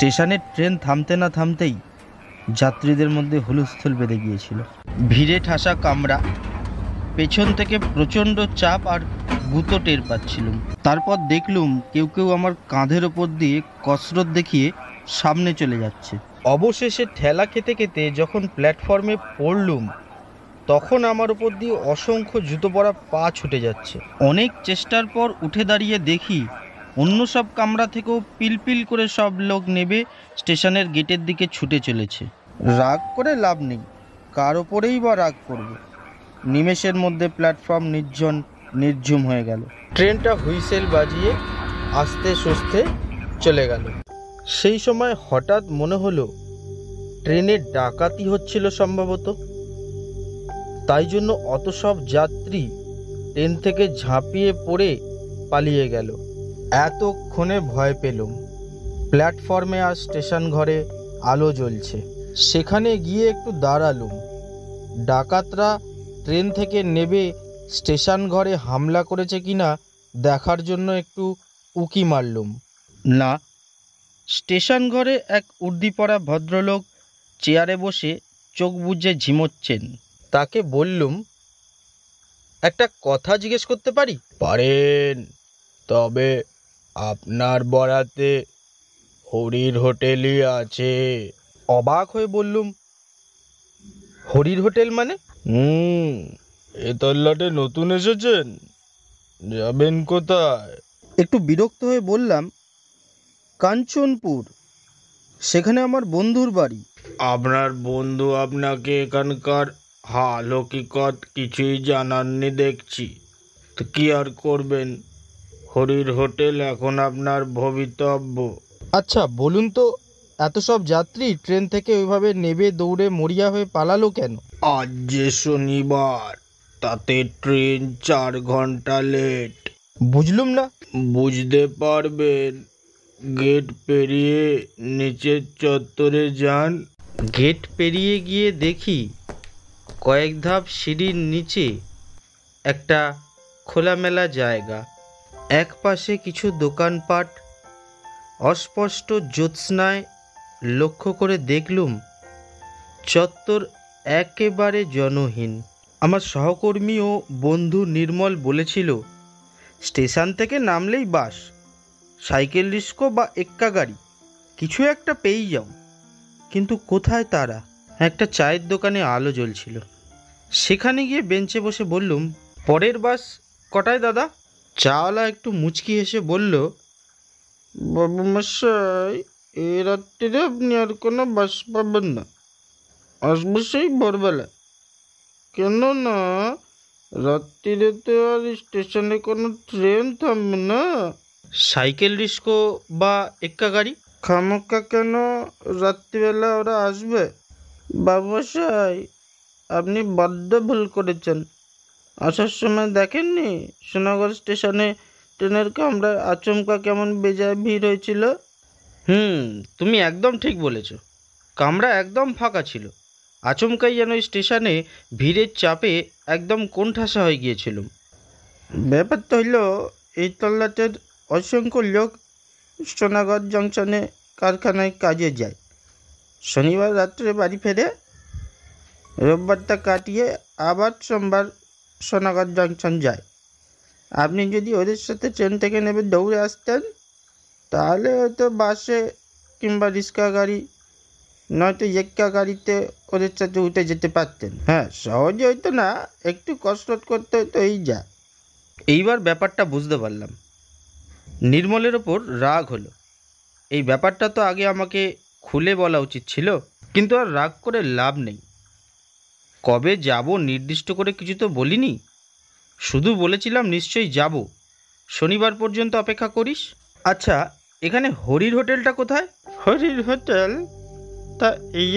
স্টেশনে ট্রেন থামতে না থামতেই যাত্রীদের মধ্যে হুলস্থুল বেঁধে গিয়েছিল। ভিড়ে ঠাসা কামরা, পেছন থেকে প্রচণ্ড চাপ আর গুঁতো টের পাচ্ছিলুম। তারপর দেখলুম কেউ কেউ আমার কাঁধের ওপর দিয়ে কসরত দেখিয়ে সামনে চলে যাচ্ছে। অবশেষে ঠেলা খেতে খেতে যখন প্ল্যাটফর্মে পড়লুম, তখন আমার ওপর দিয়ে অসংখ্য জুতো পরা পা ছুটে যাচ্ছে। অনেক চেষ্টার পর উঠে দাঁড়িয়ে দেখি অন্য সব কামরা থেকেও পিলপিল করে সব লোক নেবে স্টেশনের গেটের দিকে ছুটে চলেছে। রাগ করে লাভ নেই, কার ওপরেই বা রাগ করবে। নিমেষের মধ্যে প্ল্যাটফর্ম নির্ঝুম হয়ে গেল। ট্রেনটা হুইসেল বাজিয়ে আস্তে সুস্থে চলে গেল। সেই সময় হঠাৎ মনে হলো ট্রেনে ডাকাতি হচ্ছিল সম্ভবত, তাই জন্য অত সব যাত্রী ট্রেন থেকে ঝাঁপিয়ে পড়ে পালিয়ে গেল। এতক্ষণে ভয় পেলুম। প্ল্যাটফর্মে আর স্টেশন ঘরে আলো জ্বলছে, সেখানে গিয়ে একটু দাঁড়ালুম। ডাকাতরা ট্রেন থেকে নেবে স্টেশন ঘরে হামলা করেছে কিনা দেখার জন্য একটু উকি মারলুম। না, স্টেশন ঘরে এক উর্দি পরা ভদ্রলোক চেয়ারে বসে চোখ বুজে ঝিমোচ্ছেন। তাকে বললুম, একটা কথা জিজ্ঞেস করতে পারি? পারেন, তবে আপনার বরাতে হরির হোটেলই আছে। অবাক হয়ে বললুম, হরির হোটেল মানে? এ তল্লাটে নতুন এসেছেন, যাবেন কোথায়? একটু বিরক্ত হয়ে বললাম, কাঞ্চনপুর, সেখানে আমার বন্ধুর বাড়ি। আপনার বন্ধু আপনাকে এখানকার হাল হকিকত কিছুই জানাননি দেখছি। তো কি আর করবেন, হরির হোটেল এখন আপনার ভবিতব্য। আচ্ছা বলুন তো, এত সব যাত্রী ট্রেন থেকে ওইভাবে নেবে দৌড়ে মরিয়া হয়ে পালালো কেন? আজ যে শনিবার, তাতে ট্রেন 4 ঘন্টা লেট। বুঝলুম না। বুঝতে পারবেন, গেট পেরিয়ে নিচের চত্বরে যান। গেট পেরিয়ে গিয়ে দেখি কয়েক ধাপ সিঁড়ির নিচে একটা খোলামেলা জায়গা, এক পাশে কিছু দোকানপাট। অস্পষ্ট জ্যোৎস্নায় লক্ষ্য করে দেখলুম চত্বর একেবারে জনহীন। আমার সহকর্মী ও বন্ধু নির্মল বলেছিল, স্টেশন থেকে নামলেই বাস, সাইকেল রিস্কো বা এক্কা গাড়ি কিছু একটা পেয়েই যাও। কিন্তু কোথায় তারা? একটা চায়ের দোকানে আলো জ্বলছিল, সেখানে গিয়ে বেঞ্চে বসে বললুম, পরের বাস কটায় দাদা? চাওয়ালা একটু মুচকি হেসে বলল, বাবু মশাই, এই রাত্রিরে আপনি আর কোনো বাস পাবেন না, আসবে সেই ভোরবেলা। কেন না, রাত্রিরে তো আর স্টেশনে কোনো ট্রেন থামবে না। সাইকেল রিস্কো বা এক্কা গাড়ি খামোক্কা কেন রাত্রিবেলা ওরা আসবে? বাবু মশাই, আপনি বড্ড ভুল করেছেন। আসার সময় দেখেননি সোনাগড় স্টেশনে ট্রেনের কামরায় আচমকা কেমন বেজায় ভিড় হয়েছিল? তুমি একদম ঠিক বলেছ। কামরা একদম ফাঁকা ছিল, আচমকাই যেন স্টেশনে ভিড়ের চাপে একদম কোণঠাসা হয়ে গিয়েছিলাম। ব্যাপারটা হইল, এই তল্লাটের অসংখ্য লোক সোনাগড় জংশনে কারখানায় কাজে যায়, শনিবার রাত্রে বাড়ি ফেরে, রোববারটা কাটিয়ে আবার সোমবার সোনাগড় জংশন যায়। আপনি যদি ওদের সাথে ট্রেন থেকে নেবে দৌড়ে আসতেন, তাহলে হয়তো বাসে কিংবা রিক্সা গাড়ি নয়তো এক্কা গাড়িতে ওদের সাথে উঠে যেতে পারতেন। হ্যাঁ, সহজে হয়তো না, একটু কসরত করতে হয়তো এই যা। এইবার ব্যাপারটা বুঝতে পারলাম। নির্মলের ওপর রাগ হলো। এই ব্যাপারটা তো আগে আমাকে খুলে বলা উচিত ছিল, কিন্তু আর রাগ করে লাভ নেই। কবে যাব নির্দিষ্ট করে কিছু তো বলিনি, শুধু বলেছিলাম নিশ্চয়ই যাব, শনিবার পর্যন্ত অপেক্ষা করিস। আচ্ছা, এখানে হরির হোটেলটা কোথায়? হরির হোটেল? তা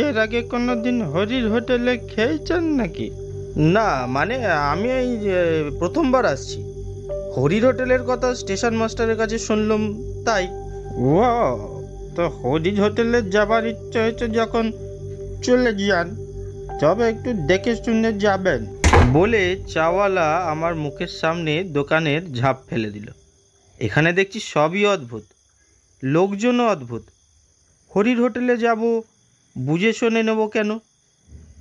এর আগে কোনো দিন হরির হোটেলে খেয়েছেন নাকি? না, মানে আমি এই প্রথমবার আসছি। হরির হোটেলের কথা স্টেশন মাস্টারের কাছে শুনলাম, তাই। ও, তো হরির হোটেলে যাবার ইচ্ছা হয়েছে যখন চলে যান, তবে একটু দেখে শুনে যাবেন বলে চাওয়ালা আমার মুখের সামনে দোকানের ঝাঁপ ফেলে দিল। এখানে দেখছি সবই অদ্ভুত, লোকজনও অদ্ভুত। হরির হোটেলে যাব, বুঝে শুনে নেব কেন?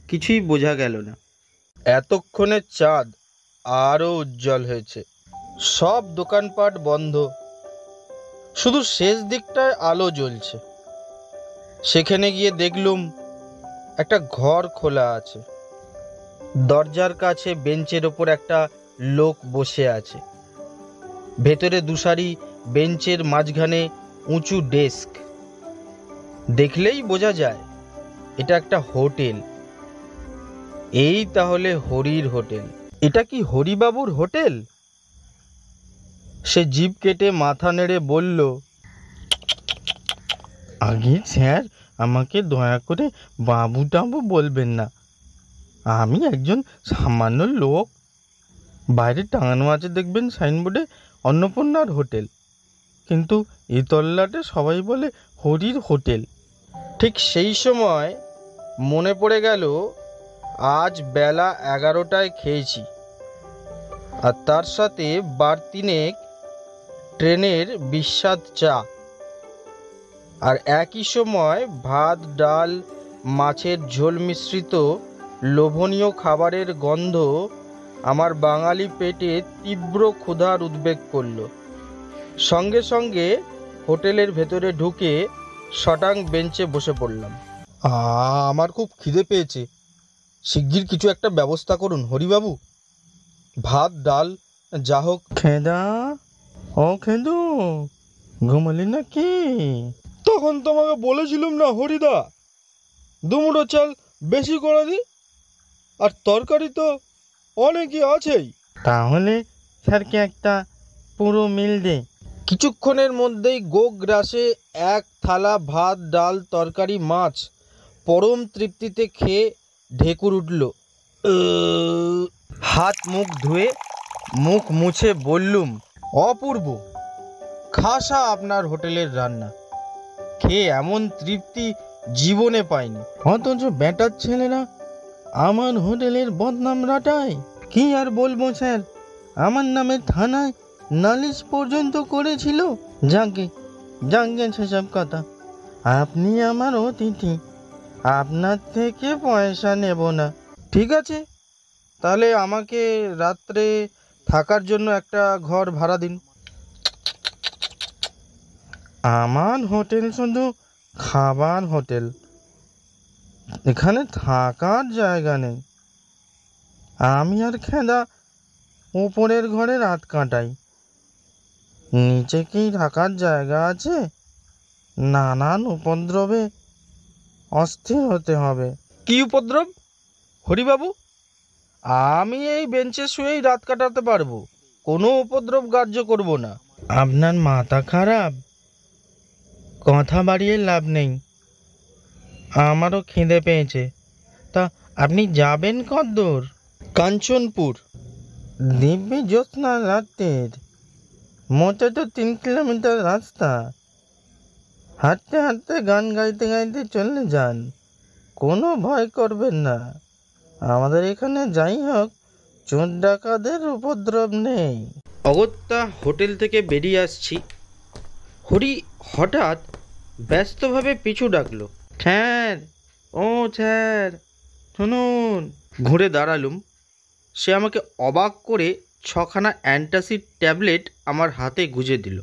কিছুই বোঝা গেল না। এতক্ষণে চাঁদ আরও উজ্জ্বল হয়েছে। সব দোকানপাট বন্ধ, শুধু শেষ দিকটায় আলো জ্বলছে। সেখানে গিয়ে দেখলুম একটা ঘর খোলা আছে। দরজার কাছে বেঞ্চের ওপর একটা লোক বসে আছে। ভেতরে দুসারি বেঞ্চের মাঝখানে উঁচু ডেস্ক। দেখলেই বোঝা যায় এটা একটা হোটেল। এই তাহলে হরির হোটেল। এটা কি হরিবাবুর হোটেল? সে জিভ কেটে মাথা নেড়ে বলল, আগে স্যার, আমাকে দয়া করে বাবু টাবু বলবেন না। আমি একজন সামান্য লোক। বাইরে টাঙানো আছে দেখবেন সাইনবোর্ডে অন্নপূর্ণার হোটেল, কিন্তু এই তল্লাটে সবাই বলে হরির হোটেল। ঠিক সেই সময় মনে পড়ে গেল আজ বেলা 11টায় খেয়েছি, আর তার সাথে বার তিনেক ট্রেনের বিস্বাদ চা। আর একই সময় ভাত, ডাল, মাছের ঝোল মিশ্রিত লোভনীয় খাবারের গন্ধ আমার বাঙালি পেটে তীব্র ক্ষুধার উদ্বেগ করল। সঙ্গে সঙ্গে হোটেলের ভেতরে ঢুকে শটাং বেঞ্চে বসে পড়লাম। আমার খুব খিদে পেয়েছে, শিগগির কিছু একটা ব্যবস্থা করুন হরিবাবু। ভাত, ডাল যা হোক। খেদা, ও খেদু, ঘুমালি নাকি? তখন তোমাকে বলেছিলাম না হরিদা, দুমুঠো চাল বেশি করে দি, আর তরকারি তো অনেকই আছেই। তাহলে স্যারকে একটা পুরো মিল দে। কিছুক্ষণের মধ্যেই গোগ্রাসে এক থালা ভাত, ডাল, তরকারি, মাছ পরম তৃপ্তিতে খেয়ে ঢেকুর উঠল। হাত মুখ ধুয়ে মুখ মুছে বললুম, অপূর্ব, খাসা আপনার হোটেলের রান্না। খেয়ে এমন তৃপ্তি জীবনে পাইনি। অথচ বেটার ছেলেরা আমার হোটেলের বদনাম রাটায়। কি আর বলবো স্যার, আমার নামে থানায় নালিশ পর্যন্ত করেছিল। যাকে যাকে সেসব কথা। আপনি আমার অতিথি, আপনার থেকে পয়সা নেব না। ঠিক আছে, তাহলে আমাকে রাত্রে থাকার জন্য একটা ঘর ভাড়া দিন। আমার হোটেল শুধু খাবার হোটেল, এখানে থাকার জায়গা নেই। আমি আর খেদা উপরের ঘরে রাত কাটাই, নিচে কি থাকার জায়গা আছে? নানান উপদ্রবে অস্থির হতে হবে। কি উপদ্রব হরিবাবু? আমি এই বেঞ্চে শুয়েই রাত কাটাতে পারবো, কোনো উপদ্রব গ্রাহ্য করব না। আপনার মাথা খারাপ? কথা বাড়িয়ে লাভ নেই, আমারও খিদে পেয়েছে। তা আপনি যাবেন কদ্দূর? কাঞ্চনপুর। দিব্যি জ্যোৎস্না রাতের, মোটে তো 3 কিলোমিটার রাস্তা। হাঁটতে হাঁটতে গান গাইতে গাইতে চলে যান, কোনো ভয় করবেন না। আমাদের এখানে যাই হোক চোর ডাকাতের উপদ্রব নেই। অগত্যা হোটেল থেকে বেরিয়ে আসছি, হরি হঠাৎ ব্যস্তভাবে পিছু ডাকলো, স্যার, ও স্যার শুনুন। ঘুরে দাঁড়ালুম। সে আমাকে অবাক করে 6খানা অ্যান্টাসিড ট্যাবলেট আমার হাতে গুঁজে দিল।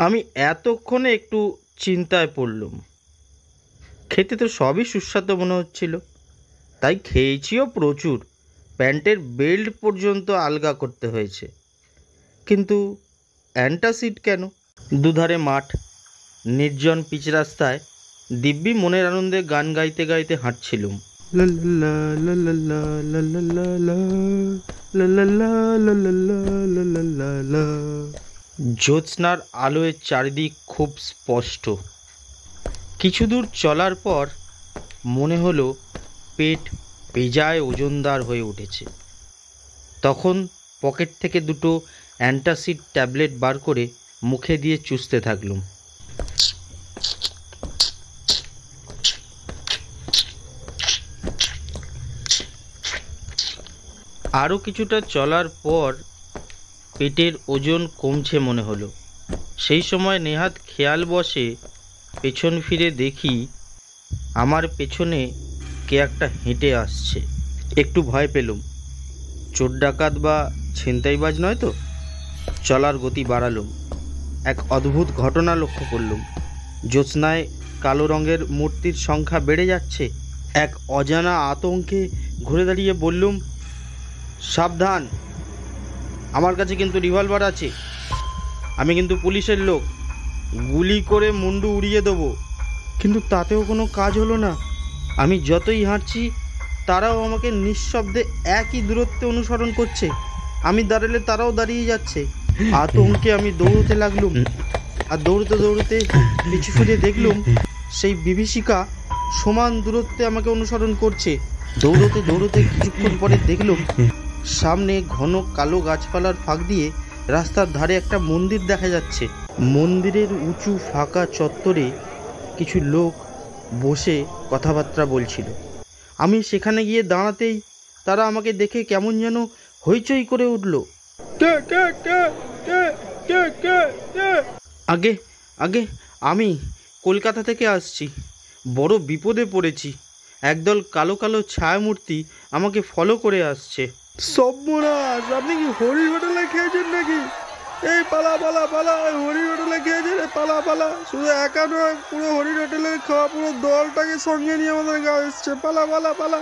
আমি এতক্ষণে একটু চিন্তায় পড়লুম। খেতে তো সবই সুস্বাদু মনে হচ্ছিল, তাই খেয়েছিও প্রচুর, প্যান্টের বেল্ট পর্যন্ত আলগা করতে হয়েছে। কিন্তু অ্যান্টাসিড কেন? দুধারে মাঠ, নির্জন পিচ রাস্তায় দিব্যি মনের আনন্দে গান গাইতে গাইতে হাঁটছিলুম। জ্যোৎস্নার আলোয় চারিদিক খুব স্পষ্ট। কিছু দূর চলার পর মনে হলো পেট বেজায় ওজনদার হয়ে উঠেছে। তখন পকেট থেকে 2টো অ্যান্টাসিড ট্যাবলেট বার করে মুখে দিয়ে চুষতে থাকলুম। আরও কিছুটা চলার পর পেটের ওজন কমছে মনে হলো। সেই সময় নেহাত খেয়াল বসে পেছন ফিরে দেখি আমার পেছনে কে একটা হেঁটে আসছে। একটু ভয় পেলুম, চোর ডাকাত বা ছিনতাইবাজ নয় তো। চলার গতি বাড়ালুম। এক অদ্ভুত ঘটনা লক্ষ্য করলুম। জ্যোৎস্নায় কালো রঙের মূর্তির সংখ্যা বেড়ে যাচ্ছে। এক অজানা আতঙ্কে ঘুরে দাঁড়িয়ে বললুম, সাবধান, আমার কাছে কিন্তু রিভলভার আছে, আমি কিন্তু পুলিশের লোক, গুলি করে মুন্ডু উড়িয়ে দেবো। কিন্তু তাতেও কোনো কাজ হলো না। আমি যতই হাঁটছি তারাও আমাকে নিঃশব্দে একই দূরত্বে অনুসরণ করছে। আমি দাঁড়ালে তারাও দাঁড়িয়ে যাচ্ছে। আতঙ্কে আমি দৌড়তে লাগলুম। আর দৌড়তে দৌড়তে পিছু ফিরে দেখলুম সেই বিভীষিকা সমান দূরত্বে আমাকে অনুসরণ করছে। দৌড়তে দৌড়তে কিছুক্ষণ পরে দেখলুম সামনে ঘন কালো গাছপালার ফাঁক দিয়ে রাস্তার ধারে একটা মন্দির দেখা যাচ্ছে। মন্দিরের উঁচু ফাঁকা চত্বরে কিছু লোক বসে কথাবার্তা বলছিল। আমি সেখানে গিয়ে দাঁড়াতেই তারা আমাকে দেখে কেমন যেন হইচই করে উঠল। আগে আগে আমি কলকাতা থেকে আসছি, বড় বিপদে পড়েছি। একদল কালো কালো ছায়ামূর্তি আমাকে ফলো করে আসছে। সর্বনাশ, আপনি কি হরি হোটেলে খেয়েছেন নাকি? এই পালা পালা পালা, হরি হোটেলে খেয়েছেন, পালা পালা। শুধু একা নয়, পুরো হরি হোটেলের খাওয়া পুরো দলটাকে সঙ্গে নিয়ে আমাদের গায়ে এসছে। পালা পালা পালা।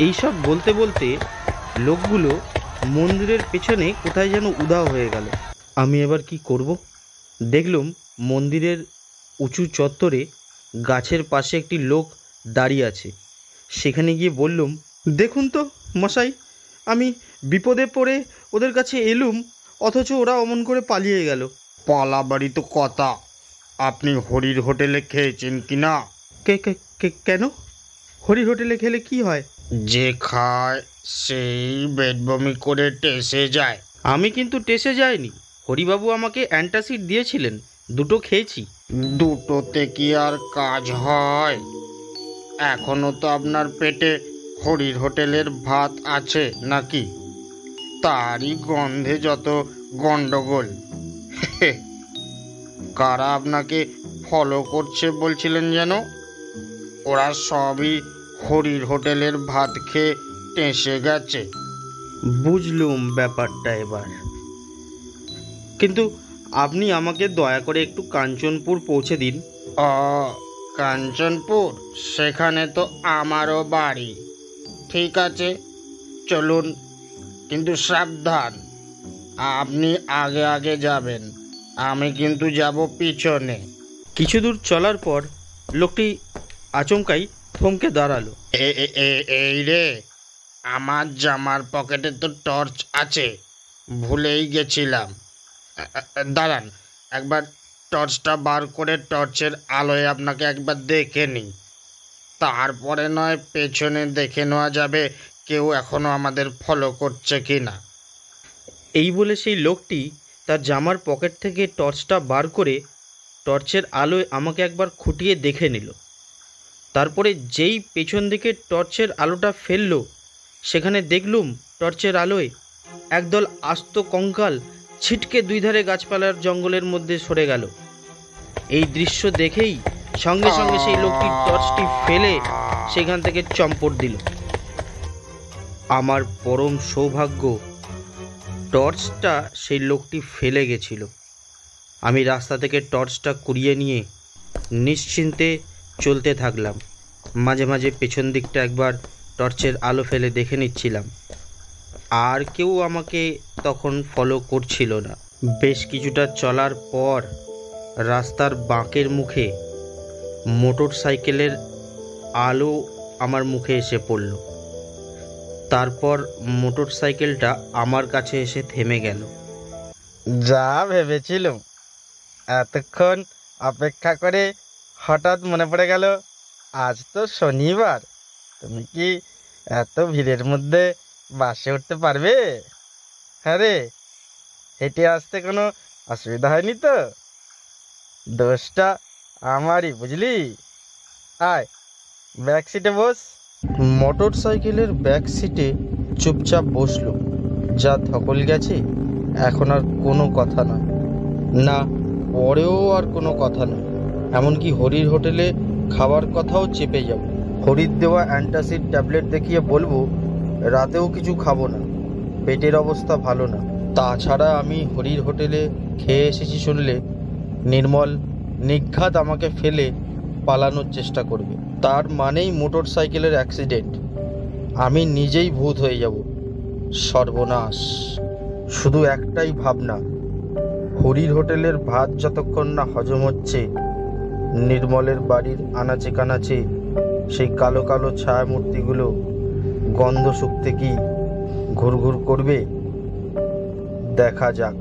এইসব বলতে বলতে লোকগুলো মন্দিরের পেছনে কোথায় যেন উধাও হয়ে গেল। আমি এবার কি করব? দেখলুম মন্দিরের উঁচু চত্বরে গাছের পাশে একটি লোক দাঁড়িয়ে আছে। সেখানে গিয়ে বললুম, দেখুন তো মশাই, আমি বিপদে পড়ে ওদের কাছে এলুম, অথচ ওরা অমন করে পালিয়ে গেল। পালাবাড়ি তো কথা, আপনি হরির হোটেলে খেয়েছেন কি না? কেন? হরি হোটেলে খেলে কি হয়? যে খায় সেই বেডবমি করে টেসে যায়। আমি কিন্তু টেসে যাইনি। হরিবাবু আমাকে অ্যান্টাসিড দিয়েছিলেন, দুটো খেয়েছি। দুটোতে কি আর কাজ হয়? এখনো তো আপনার পেটে হরির হোটেলের ভাত আছে নাকি? তারই গন্ধে যত গন্ডগোল। কারা আপনাকে ফলো করছে বলছিলেন যেন? ওরা সবই হরির হোটেলের ভাত খেয়ে টেসে গেছে। বুঝলুম ব্যাপারটা এবার। কিন্তু আপনি আমাকে দয়া করে একটু কাঞ্চনপুর পৌঁছে দিন। কাঞ্চনপুর? সেখানে তো আমারও বাড়ি। ঠিক আছে, চলুন, কিন্তু সাবধান। আপনি আগে আগে যাবেন, আমি কিন্তু যাব পিছনে। কিছু দূর চলার পর লোকটি আচমকাই থমকে দাঁড়ালো। এই রে, আমার জামার পকেটে তো টর্চ আছে, ভুলেই গেছিলাম। দাঁড়ান, একবার টর্চটা বার করে টর্চের আলোয় আপনাকে একবার দেখে নিই, তারপরে নয় পেছনে দেখে নেওয়া যাবে কেউ এখনো আমাদের ফলো করছে কি না। এই বলে সেই লোকটি তার জামার পকেট থেকে টর্চটা বার করে টর্চের আলোয় আমাকে একবার খুঁটিয়ে দেখে নিল। তারপরে যেই পেছন দিকে টর্চের আলোটা ফেলল, সেখানে দেখলুম টর্চের আলোয় একদল আস্ত কঙ্কাল ছিটকে দুই ধারে গাছপালার জঙ্গলের মধ্যে সরে গেল। এই দৃশ্য দেখেই সঙ্গে সঙ্গে সেই লোকটি টর্চটি ফেলে সেখান থেকে চম্পট দিল। আমার পরম সৌভাগ্য, টর্চটা সেই লোকটি ফেলে গেছিল। আমি রাস্তা থেকে টর্চটা কুড়িয়ে নিয়ে নিশ্চিন্তে চলতে থাকলাম। মাঝে মাঝে পেছন দিকটা একবার টর্চের আলো ফেলে দেখে নিচ্ছিলাম। আর কেউ আমাকে তখন ফলো করছিল না। বেশ কিছুটা চলার পর রাস্তার বাঁকের মুখে মোটর সাইকেলের আলো আমার মুখে এসে পড়ল। তারপর মোটর সাইকেলটা আমার কাছে এসে থেমে গেল। যা ভেবেছিলাম, এতক্ষণ অপেক্ষা করে হঠাৎ মনে পড়ে গেল আজ তো শনিবার। তুমি কি এত ভিড়ের মধ্যে বাসে উঠতে পারবে? হ্যাঁ রে, হেঁটে আসতে কোনো অসুবিধা হয়নি তো? দোষটা আমারই, বুঝলি? আয়, ব্যাক সিটে বস। মোটর সাইকেলের ব্যাক সিটে চুপচাপ বসলো। যা ধকল গেছে, এখন আর কোনো কথা নয়, না পরেও আর কোনো কথা নয়। এমনকি হরির হোটেলে খাওয়ার কথাও চেপে যাব। হরির দেওয়া অ্যান্টাসিড ট্যাবলেট দেখিয়ে বলবো রাতেও কিছু খাবো না, পেটের অবস্থা ভালো না। তাছাড়া আমি হরির হোটেলে খেয়ে এসেছি শুনলে নির্মল নিঘাত আমাকে ফেলে পালানোর চেষ্টা করবে। তার মানেই মোটর সাইকেলের অ্যাক্সিডেন্ট, আমি নিজেই ভূত হয়ে যাব। সর্বনাশ। শুধু একটাই ভাবনা, হরির হোটেলের ভাত যতক্ষণ না হজম হচ্ছে, নির্মলের বাড়ির আনাচে কানাচে সেই কালো কালো ছায়ামূর্তিগুলো গন্ধ শুকতে কি ঘুরঘুর করবে? দেখা যাক।